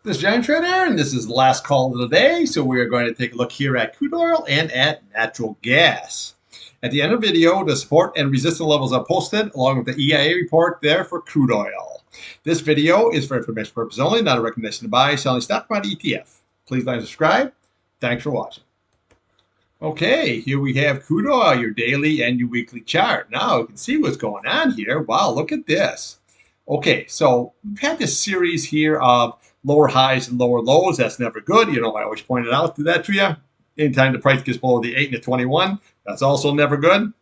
This is Irontrader, and this is the last call of the day. So we are going to take a look here at crude oil and at natural gas. At the end of the video, the support and resistance levels are posted along with the EIA report there for crude oil. This video is for information purposes only, not a recommendation to buy, selling stock, commodity ETF. Please like and subscribe. Thanks for watching. Okay, here we have crude oil, your daily and your weekly chart. Now you can see what's going on here. Wow, look at this. Okay, so we've had this series here of lower highs and lower lows. That's never good. You know, I always pointed out to that to you. Anytime the price gets below the 8 and the 21, that's also never good.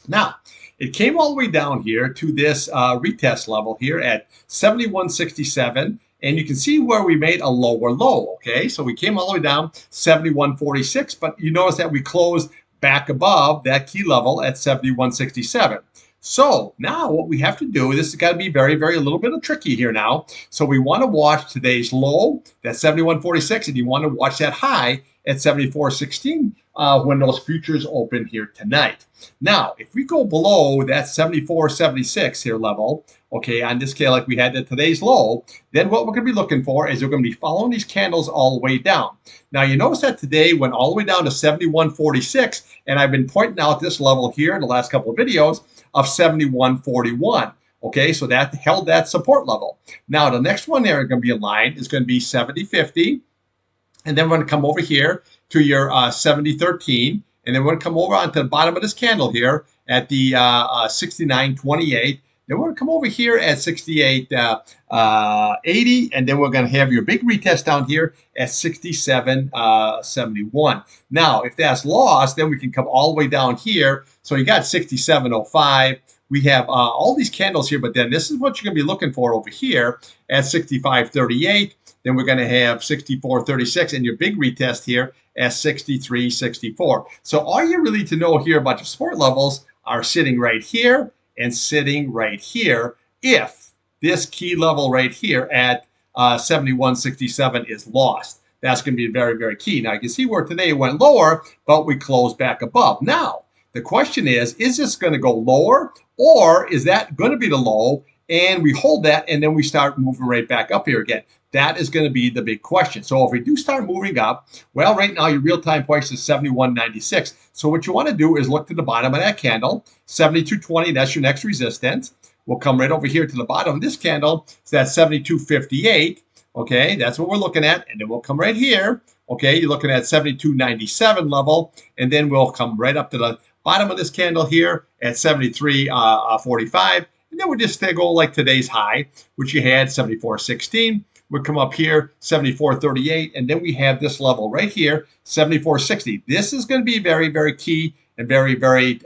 Now, it came all the way down here to this retest level here at 71.67. And you can see where we made a lower low, okay? So we came all the way down 71.46, but you notice that we closed back above that key level at 71.67. So now what we have to do, this has got to be very, very a little bit of tricky here now. So we want to watch today's low, that's 71.46, and you want to watch that high at 74.16 when those futures open here tonight. Now, if we go below that 74.76 here level, okay, on this scale like we had at today's low, then what we're going to be looking for is we're going to be following these candles all the way down. Now, you notice that today went all the way down to 71.46, and I've been pointing out this level here in the last couple of videos of 71.41. Okay, so that held that support level. Now, the next one there going to be in line is going to be 70.50. And then we're going to come over here to your 70.13. And then we're going to come over onto the bottom of this candle here at the 69.28. Then we're going to come over here at 68.80. And then we're going to have your big retest down here at 67.71. Now, if that's lost, then we can come all the way down here. So you got 67.05. We have all these candles here, but then this is what you're going to be looking for over here at 65.38. Then we're going to have 64.36 and your big retest here at 63.64. So all you really need to know here about your support levels are sitting right here and sitting right here if this key level right here at 71.67 is lost. That's going to be very, very key. Now you can see where today it went lower, but we closed back above. Now, the question is this going to go lower or is that going to be the low and we hold that and then we start moving right back up here again? That is going to be the big question. So if we do start moving up, well, right now your real-time price is 71.96. So what you want to do is look to the bottom of that candle, 72.20, that's your next resistance. We'll come right over here to the bottom of this candle, so that's 72.58. Okay, that's what we're looking at. And then we'll come right here. Okay, you're looking at 72.97 level. And then we'll come right up to the bottom of this candle here at 73.45. And then we'll just go like today's high, which you had 74.16. We'll come up here, 74.38, and then we have this level right here, 74.60. This is going to be very, very key and very, very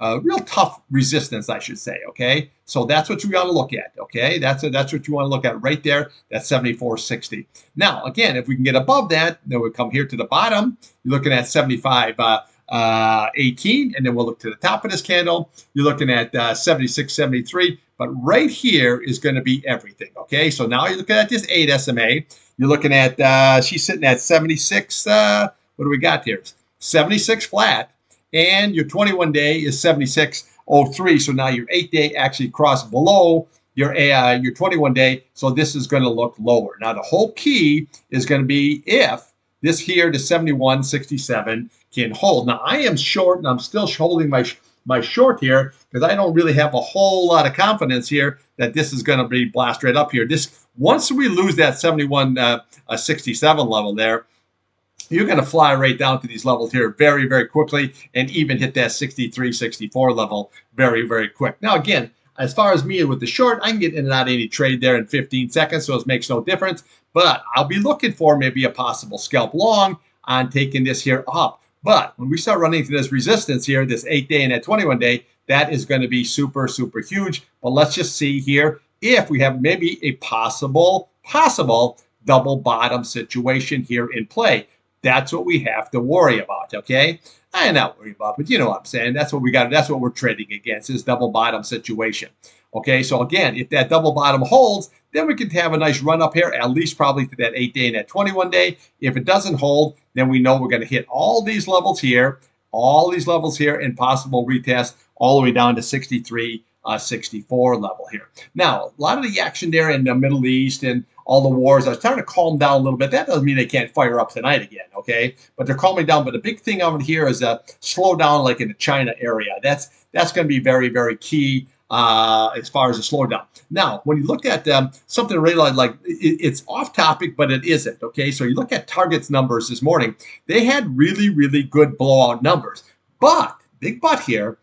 real tough resistance, I should say, okay? So that's what you want to look at, okay? That's what you want to look at right there, that's 74.60. Now, again, if we can get above that, then we'll come here to the bottom. You're looking at 75.18, and then we'll look to the top of this candle. You're looking at 76.73. But right here is going to be everything, okay? So now you're looking at this 8 SMA. You're looking at, she's sitting at 76, what do we got here? 76 flat, and your 21-day is 76.03. So now your 8-day actually crossed below your 21-day, so this is going to look lower. Now the whole key is going to be if this here to 71.67 can hold. Now I am short, and I'm still holding my short here because I don't really have a whole lot of confidence here that this is going to be blast right up here. This once we lose that 71.67 level there, you're going to fly right down to these levels here very, very quickly and even hit that 63.64 level very, very quick. Now again, as far as me with the short, I can get in and out of any trade there in 15 seconds, so it makes no difference. But I'll be looking for maybe a possible scalp long on taking this here up. But when we start running into this resistance here, this 8-day and that 21-day, that is going to be super, super huge. But let's just see here if we have maybe a possible double bottom situation here in play. That's what we have to worry about, okay? I'm not worried about, but you know what I'm saying. That's what we got. That's what we're trading against, is double bottom situation. Okay, so again, if that double bottom holds, then we could have a nice run up here, at least probably to that 8-day and that 21-day. If it doesn't hold, then we know we're going to hit all these levels here, and possible retest all the way down to 63, 64 level here. Now, a lot of the action there in the Middle East and all the wars are starting to calm down a little bit. That doesn't mean they can't fire up tonight again, okay? But they're calming down. But the big thing over here is a slowdown, like in the China area. That's going to be very, very key as far as a slowdown. Now, when you look at something really like it's off topic, but it isn't, okay? So you look at Target's numbers this morning. They had really, really good blowout numbers. But, big but here,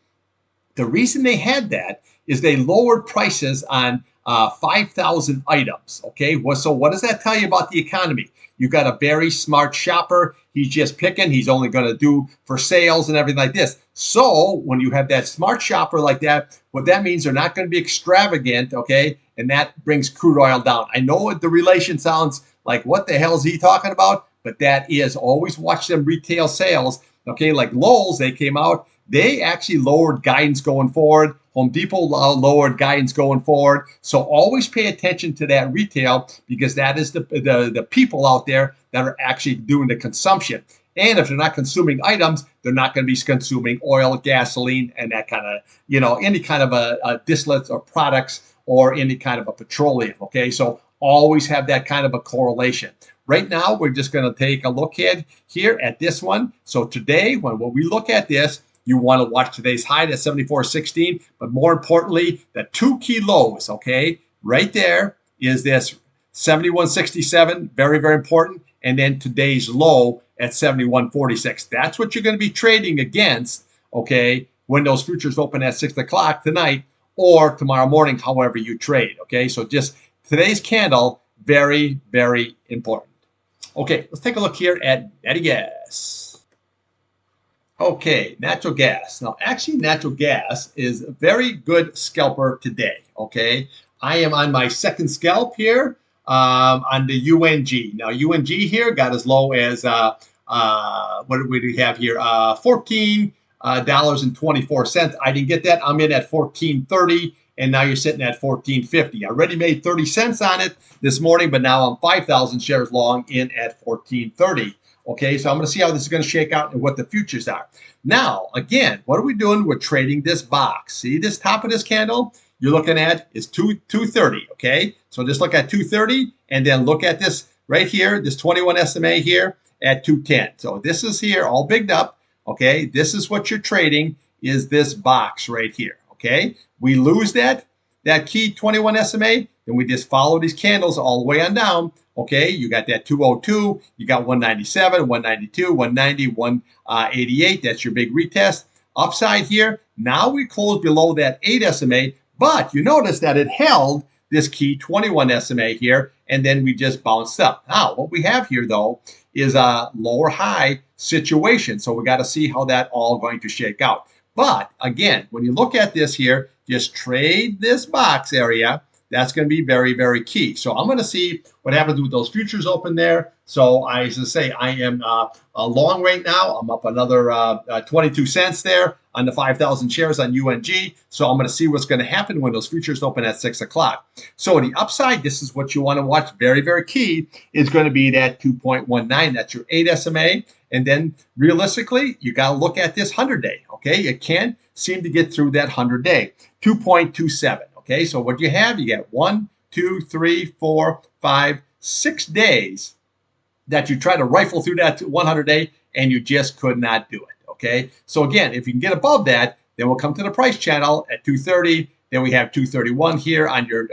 the reason they had that is they lowered prices on 5,000 items, okay? So what does that tell you about the economy? You got a very smart shopper. He's just picking. He's only going to do for sales and everything like this. So when you have that smart shopper like that, what that means, they're not going to be extravagant, okay? And that brings crude oil down. I know the relation sounds like, what the hell is he talking about? But that is, always watch them retail sales, okay? Like Lowe's, they came out. They actually lowered guidance going forward. Home Depot lowered guidance going forward. So always pay attention to that retail, because that is the people out there that are actually doing the consumption. And if they're not consuming items, they're not going to be consuming oil, gasoline, and that kind of, any kind of a distillates or products or any kind of a petroleum. Okay, so always have that kind of a correlation. Right now, we're just going to take a look here at this one. So today, when we look at this, you want to watch today's high, that's 74.16, but more importantly, the two key lows, okay? Right there is this 71.67, very, very important, and then today's low at 71.46. That's what you're going to be trading against, okay, when those futures open at 6 o'clock tonight or tomorrow morning, however you trade, okay? So just today's candle, very, very important. Okay, let's take a look here at natty gas. Okay, natural gas. Now, actually, natural gas is a very good scalper today, okay? I am on my second scalp here on the UNG. Now, UNG here got as low as, what do we have here? $14.24. I didn't get that. I'm in at $14.30, and now you're sitting at $14.50. I already made 30 cents on it this morning, but now I'm 5,000 shares long in at $14.30. Okay, so I'm going to see how this is going to shake out and what the futures are. Now, again, what are we doing? We're trading this box. See this top of this candle? You're looking at is 230, okay? So just look at 230 and then look at this right here, this 21 SMA here at 210. So this is here all bigged up, okay? This is what you're trading, is this box right here, okay? We lose that key 21 SMA, then we just follow these candles all the way on down. Okay, you got that 202, you got 197, 192, 190, 188. That's your big retest. Upside here, now we close below that 8 SMA, but you notice that it held this key 21 SMA here, and then we just bounced up. Now, what we have here, though, is a lower high situation. So we got to see how that all going to shake out. But again, when you look at this here, just trade this box area. That's going to be very, very key. So I'm going to see what happens with those futures open there. So as I say, I am long right now. I'm up another 22 cents there on the 5,000 shares on UNG. So I'm going to see what's going to happen when those futures open at 6 o'clock. So the upside, this is what you want to watch. Very, very key is going to be that 2.19. That's your 8 SMA. And then realistically, you got to look at this 100-day. Okay, it can't seem to get through that 100-day. 2.27. Okay, so what you have, you get 1, 2, 3, 4, 5, 6 days that you try to rifle through that 100-day, and you just could not do it. Okay, so again, if you can get above that, then we'll come to the price channel at 230. Then we have 231 here on your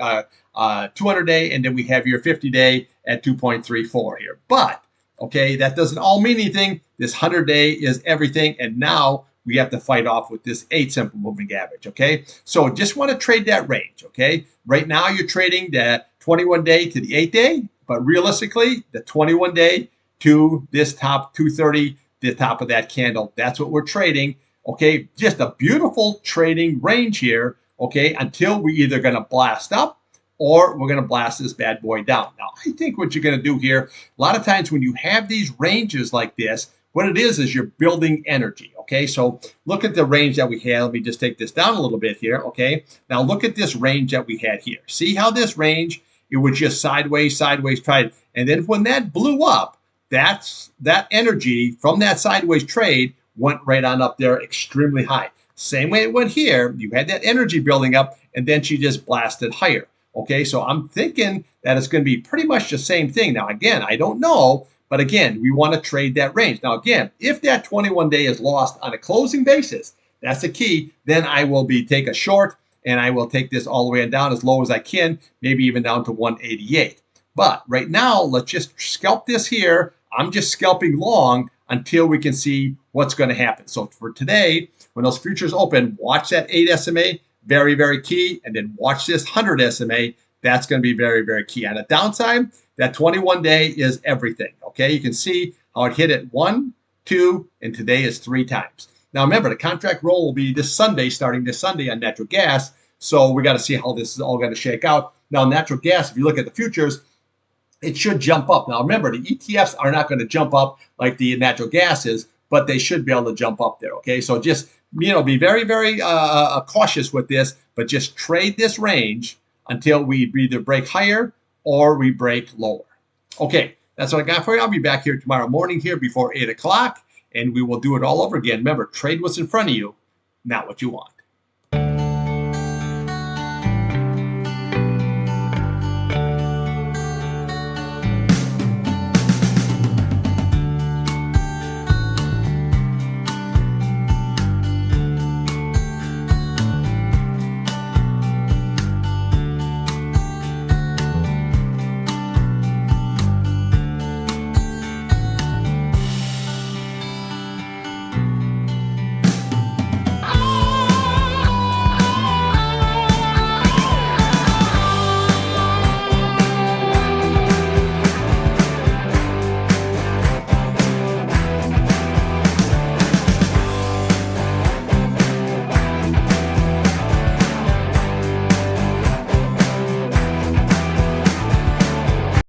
200-day, and then we have your 50-day at 2.34 here. But okay, that doesn't all mean anything. This 100-day is everything, and now we have to fight off with this 8 simple moving average, okay? So just want to trade that range, okay? Right now you're trading the 21-day to the 8-day, but realistically, the 21-day to this top 230, the top of that candle, that's what we're trading, okay? Just a beautiful trading range here, okay, until we're either going to blast up or we're going to blast this bad boy down. Now, I think what you're going to do here, a lot of times when you have these ranges like this, what it is you're building energy, okay? So look at the range that we had. Let me just take this down a little bit here, okay? Now look at this range that we had here. See how this range, it was just sideways, tried. And then when that blew up, that energy from that sideways trade went right on up there extremely high. Same way it went here. You had that energy building up, and then she just blasted higher. Okay, so I'm thinking that it's going to be pretty much the same thing. Now, again, I don't know, but again, we want to trade that range. Now, again, if that 21-day is lost on a closing basis, that's the key, then I will take a short, and I will take this all the way down as low as I can, maybe even down to 188. But right now, let's just scalp this here. I'm just scalping long until we can see what's going to happen. So for today, when those futures open, watch that 8 SMA, very, very key. And then watch this 100 SMA. That's going to be very, very key. On the downside, that 21-day is everything. Okay, you can see how it hit it 1, 2, and today is 3 times. Now remember, the contract roll will be this Sunday, starting this Sunday on natural gas. So we got to see how this is all going to shake out. Now, natural gas, if you look at the futures, it should jump up. Now remember, the ETFs are not going to jump up like the natural gas is, but they should be able to jump up there. Okay, so just be very, very cautious with this, but just trade this range until we either break higher or we break lower. Okay, that's what I got for you. I'll be back here tomorrow morning here before 8 o'clock, and we will do it all over again. Remember, trade what's in front of you, not what you want.